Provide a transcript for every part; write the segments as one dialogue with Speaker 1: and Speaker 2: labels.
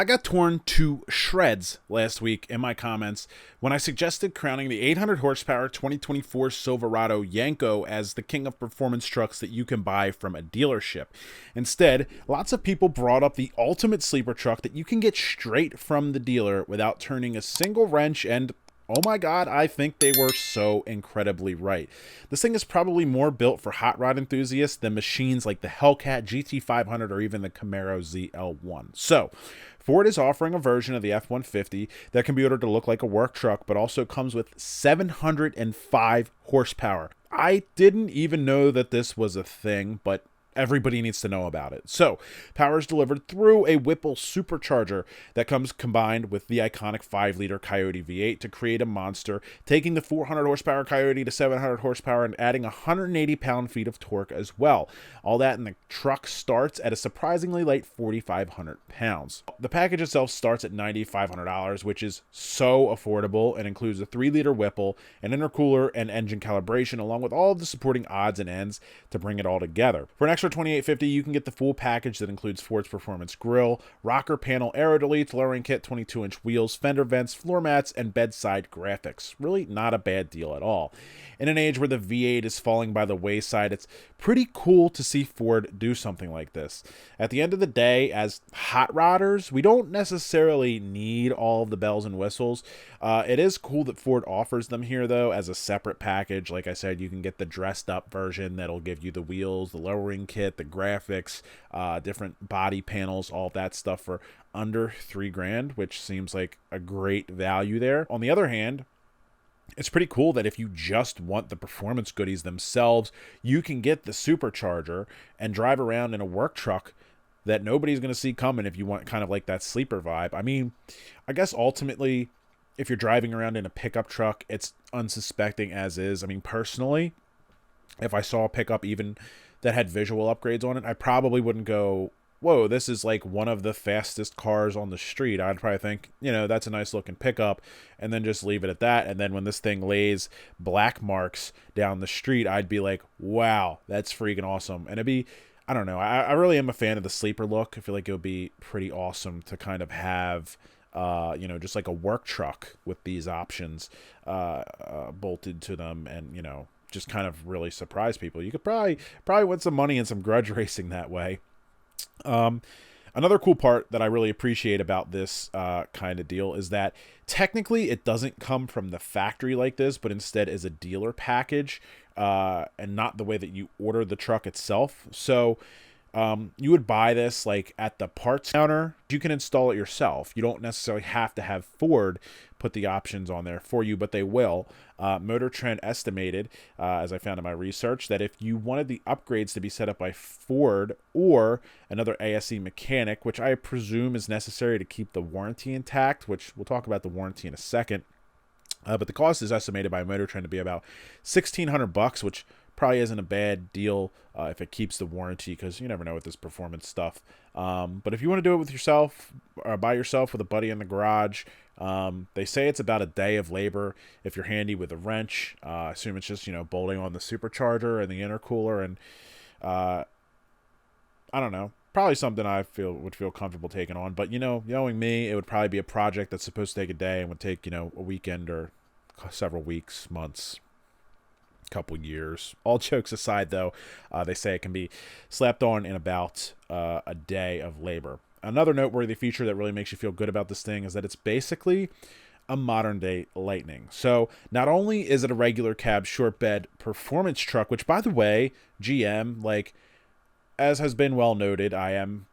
Speaker 1: I got torn to shreds last week in my comments when I suggested crowning the 800 horsepower 2024 Silverado Yenko as the king of performance trucks that you can buy from a dealership. Instead, lots of people brought up the ultimate sleeper truck that you can get straight from the dealer without turning a single wrench, and oh my god, I think they were so incredibly right. This thing is probably more built for hot rod enthusiasts than machines like the Hellcat GT500 or even the Camaro ZL1. So, Ford is offering a version of the F-150 that can be ordered to look like a work truck, but also comes with 705 horsepower. I didn't even know that this was a thing, but everybody needs to know about it. So, power is delivered through a Whipple supercharger that comes combined with the iconic 5-liter Coyote V8 to create a monster, taking the 400 horsepower Coyote to 700 horsepower and adding 180 pound-feet of torque as well. All that in the truck starts at a surprisingly light 4,500 pounds. The package itself starts at $9,500, which is so affordable and includes a 3-liter Whipple, an intercooler, and engine calibration, along with all of the supporting odds and ends to bring it all together. For an extra $2,850, you can get the full package that includes Ford's performance grille, rocker panel, aero deletes, lowering kit, 22-inch wheels, fender vents, floor mats, and bedside graphics. Really not a bad deal at all. In an age where the V8 is falling by the wayside, it's pretty cool to see Ford do something like this. At the end of the day, as hot rodders, we don't necessarily need all of the bells and whistles. It is cool that Ford offers them here, though, as a separate package. Like I said, you can get the dressed up version that'll give you the wheels, the lowering kit, the graphics, different body panels, all that stuff for under $3,000, which seems like a great value there. On the other hand, it's pretty cool that if you just want the performance goodies themselves, you can get the supercharger and drive around in a work truck that nobody's going to see coming if you want kind of like that sleeper vibe. I mean, I guess ultimately, if you're driving around in a pickup truck, it's unsuspecting as is. I mean, personally, if I saw a pickup even that had visual upgrades on it, I probably wouldn't go, whoa, this is like one of the fastest cars on the street. I'd probably think, that's a nice looking pickup, and then just leave it at that. And then when this thing lays black marks down the street, I'd be like, wow, that's freaking awesome. And it'd be, I don't know, I really am a fan of the sleeper look. I feel like it would be pretty awesome to kind of have, just like a work truck with these options bolted to them, and, just kind of really surprise people. You could probably win some money and some grudge racing that way. Another cool part that I really appreciate about this kind of deal is that technically it doesn't come from the factory like this, but instead is a dealer package, and not the way that you order the truck itself. So you would buy this like at the parts counter. You can install it yourself. You don't necessarily have to have Ford put the options on there for you, but they will. Motor Trend estimated, as I found in my research, that if you wanted the upgrades to be set up by Ford or another ASE mechanic, which I presume is necessary to keep the warranty intact, which we'll talk about the warranty in a second, but the cost is estimated by Motor Trend to be about $1,600, which probably isn't a bad deal if it keeps the warranty, because you never know with this performance stuff. But if you want to do it with yourself or by yourself with a buddy in the garage, they say it's about a day of labor if you're handy with a wrench. I assume it's just, bolting on the supercharger and the intercooler, and I don't know, probably something I would feel comfortable taking on. But, knowing me, it would probably be a project that's supposed to take a day and would take, a weekend or several weeks, months, couple years. All jokes aside, though, they say it can be slapped on in about a day of labor. Another noteworthy feature that really makes you feel good about this thing is that it's basically a modern day Lightning. So not only is it a regular cab short bed performance truck, which, by the way, GM, like, as has been well noted, I am,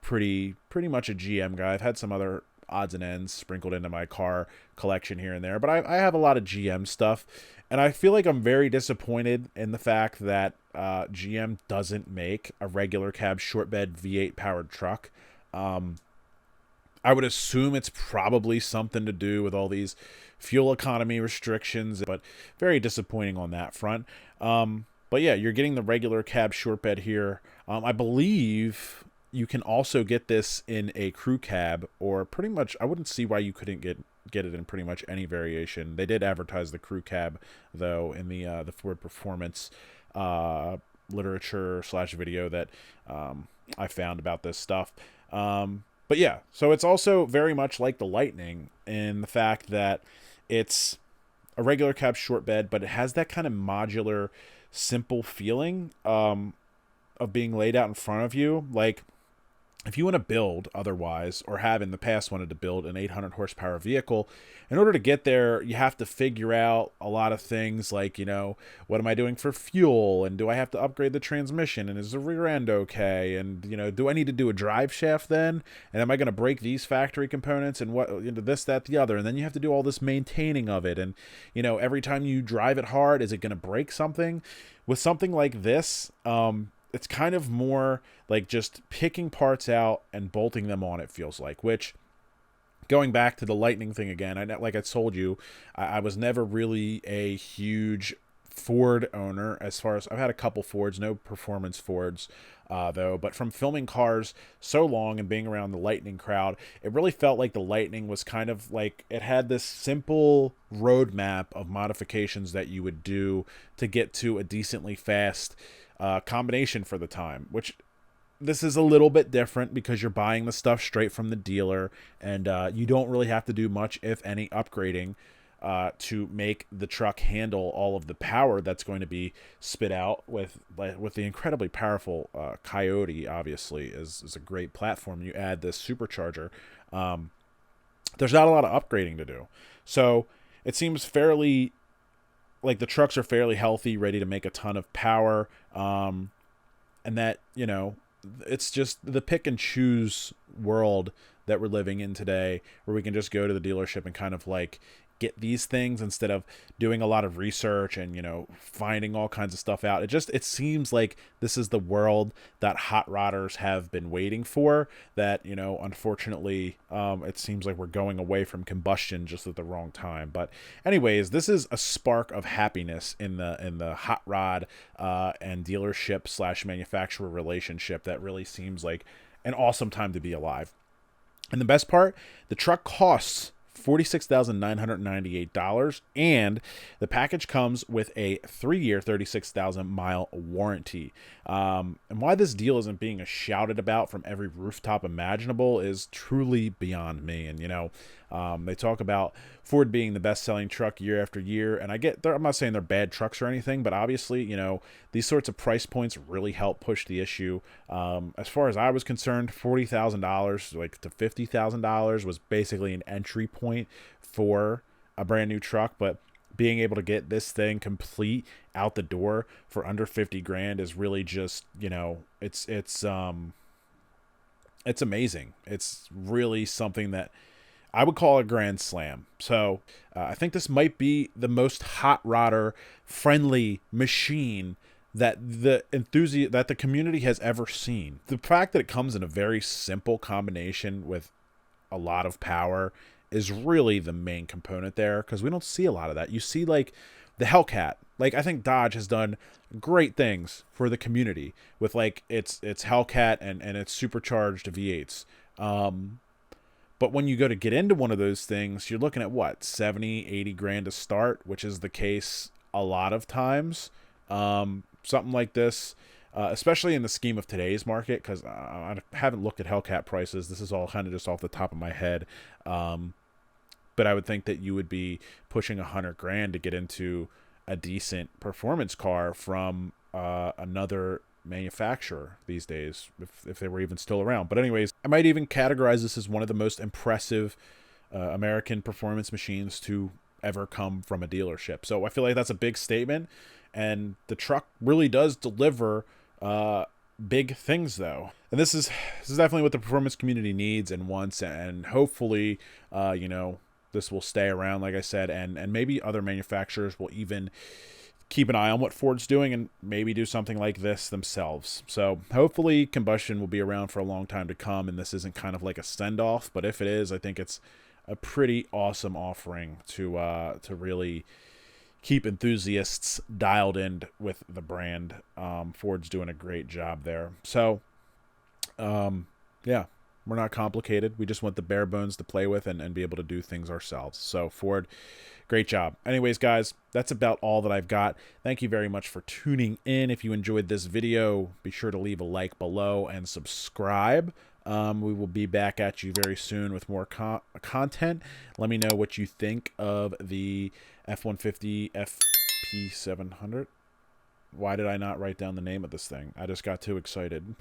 Speaker 1: pretty much a GM guy. I've had some other odds and ends sprinkled into my car collection here and there, but I have a lot of GM stuff, and I feel like I'm very disappointed in the fact that GM doesn't make a regular cab short bed V8 powered truck. I would assume it's probably something to do with all these fuel economy restrictions, but very disappointing on that front. But yeah, you're getting the regular cab short bed here. I believe you can also get this in a crew cab, or pretty much, I wouldn't see why you couldn't get it in pretty much any variation. They did advertise the crew cab, though, in the Ford Performance literature / video that I found about this stuff. But But yeah, so it's also very much like the Lightning in the fact that it's a regular cab short bed, but it has that kind of modular, simple feeling of being laid out in front of you. Like, if you want to build otherwise, or have in the past wanted to build an 800 horsepower vehicle, in order to get there, you have to figure out a lot of things like, what am I doing for fuel? And do I have to upgrade the transmission? And is the rear end okay? And, do I need to do a drive shaft then? And am I going to break these factory components and what, this, that, the other? And then you have to do all this maintaining of it. And, every time you drive it hard, is it going to break something? With something like this, it's kind of more like just picking parts out and bolting them on, it feels like, which, going back to the Lightning thing again, like I told you, I was never really a huge Ford owner. As far as I've had a couple Fords, no performance Fords, though, but from filming cars so long and being around the Lightning crowd, it really felt like the Lightning was kind of like, it had this simple roadmap of modifications that you would do to get to a decently fast combination for the time, which this is a little bit different because you're buying the stuff straight from the dealer, and you don't really have to do much, if any, upgrading to make the truck handle all of the power that's going to be spit out with the incredibly powerful Coyote. Obviously is a great platform. You add this supercharger. There's not a lot of upgrading to do, so it seems fairly like the trucks are fairly healthy, ready to make a ton of power, and that, it's just the pick and choose world that we're living in today, where we can just go to the dealership and kind of like get these things instead of doing a lot of research and, finding all kinds of stuff out. It seems like this is the world that hot rodders have been waiting for, that, unfortunately, it seems like we're going away from combustion just at the wrong time. But anyways, this is a spark of happiness in the hot rod and dealership / manufacturer relationship that really seems like an awesome time to be alive. And the best part, the truck costs $46,998, and the package comes with a 3-year, 36,000-mile warranty. And why this deal isn't being shouted about from every rooftop imaginable is truly beyond me. And, they talk about Ford being the best-selling truck year after year, and I'm not saying they're bad trucks or anything, but obviously, these sorts of price points really help push the issue. As far as I was concerned, $40,000 like to $50,000 was basically an entry point for a brand new truck, but being able to get this thing complete out the door for under 50 grand is really just, it's amazing. It's really something that I would call a grand slam. So I think this might be the most hot rodder friendly machine that the community has ever seen. The fact that it comes in a very simple combination with a lot of power is really the main component there, because we don't see a lot of that. You see like the Hellcat. Like, I think Dodge has done great things for the community with like its Hellcat and its supercharged V8s. But when you go to get into one of those things, you're looking at what, 70, 80 grand to start, which is the case a lot of times. Something like this, especially in the scheme of today's market, because I haven't looked at Hellcat prices. This is all kind of just off the top of my head. But I would think that you would be pushing 100 grand to get into a decent performance car from another manufacturer these days, if they were even still around. But anyways, I might even categorize this as one of the most impressive American performance machines to ever come from a dealership. So I feel like that's a big statement, and the truck really does deliver big things, though. And this is definitely what the performance community needs and wants, and hopefully this will stay around, like I said, and maybe other manufacturers will even keep an eye on what Ford's doing and maybe do something like this themselves. So hopefully combustion will be around for a long time to come, and this isn't kind of like a send-off. But if it is, I think it's a pretty awesome offering to really keep enthusiasts dialed in with the brand. Ford's doing a great job there. So, yeah, we're not complicated. We just want the bare bones to play with and be able to do things ourselves. So Ford, great job. Anyways, guys, that's about all that I've got. Thank you very much for tuning in. If you enjoyed this video, be sure to leave a like below and subscribe. We will be back at you very soon with more content. Let me know what you think of the F-150 FP700. Why did I not write down the name of this thing? I just got too excited.